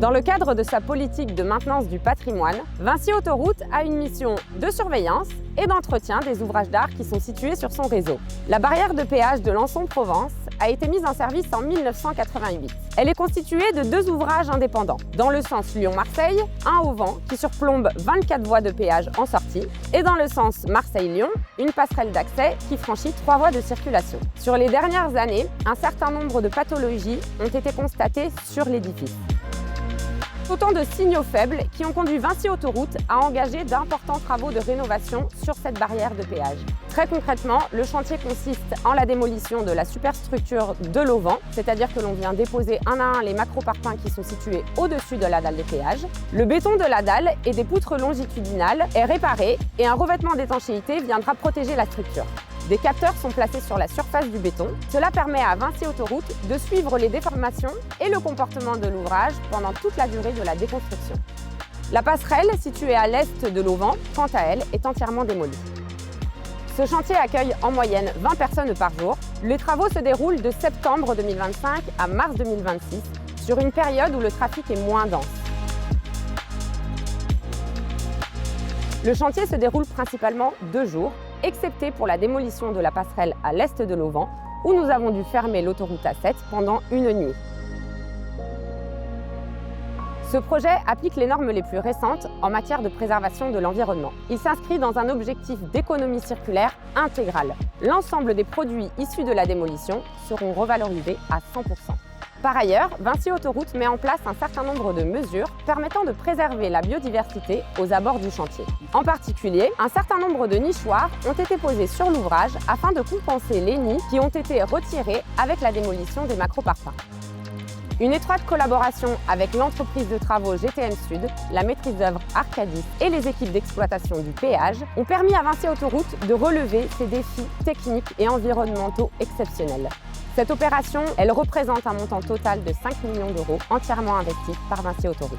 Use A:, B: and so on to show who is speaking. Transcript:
A: Dans le cadre de sa politique de maintenance du patrimoine, Vinci Autoroutes a une mission de surveillance et d'entretien des ouvrages d'art qui sont situés sur son réseau. La barrière de péage de Lançon-Provence a été mise en service en 1988. Elle est constituée de 2 ouvrages indépendants. Dans le sens Lyon-Marseille, un au vent qui surplombe 24 voies de péage en sortie, et dans le sens Marseille-Lyon, une passerelle d'accès qui franchit 3 voies de circulation. Sur les dernières années, un certain nombre de pathologies ont été constatées sur l'édifice. Autant de signaux faibles qui ont conduit Vinci Autoroutes à engager d'importants travaux de rénovation sur cette barrière de péage. Très concrètement, le chantier consiste en la démolition de la superstructure de l'auvent, c'est-à-dire que l'on vient déposer un à un les macro-parpaings qui sont situés au-dessus de la dalle de péage. Le béton de la dalle et des poutres longitudinales est réparé et un revêtement d'étanchéité viendra protéger la structure. Des capteurs sont placés sur la surface du béton. Cela permet à Vinci Autoroutes de suivre les déformations et le comportement de l'ouvrage pendant toute la durée de la déconstruction. La passerelle, située à l'est de l'auvent, quant à elle, est entièrement démolie. Ce chantier accueille en moyenne 20 personnes par jour. Les travaux se déroulent de septembre 2025 à mars 2026, sur une période où le trafic est moins dense. Le chantier se déroule principalement 2 jours, excepté pour la démolition de la passerelle à l'est de l'auvent, où nous avons dû fermer l'autoroute A7 pendant une nuit. Ce projet applique les normes les plus récentes en matière de préservation de l'environnement. Il s'inscrit dans un objectif d'économie circulaire intégrale. L'ensemble des produits issus de la démolition seront revalorisés à 100%. Par ailleurs, Vinci Autoroutes met en place un certain nombre de mesures permettant de préserver la biodiversité aux abords du chantier. En particulier, un certain nombre de nichoirs ont été posés sur l'ouvrage afin de compenser les nids qui ont été retirés avec la démolition des macro-parpaings. Une étroite collaboration avec l'entreprise de travaux GTN Sud, la maîtrise d'œuvre Arcadis et les équipes d'exploitation du péage ont permis à Vinci Autoroutes de relever ces défis techniques et environnementaux exceptionnels. Cette opération, elle représente un montant total de 5 millions d'euros entièrement investi par Vinci Autoroutes.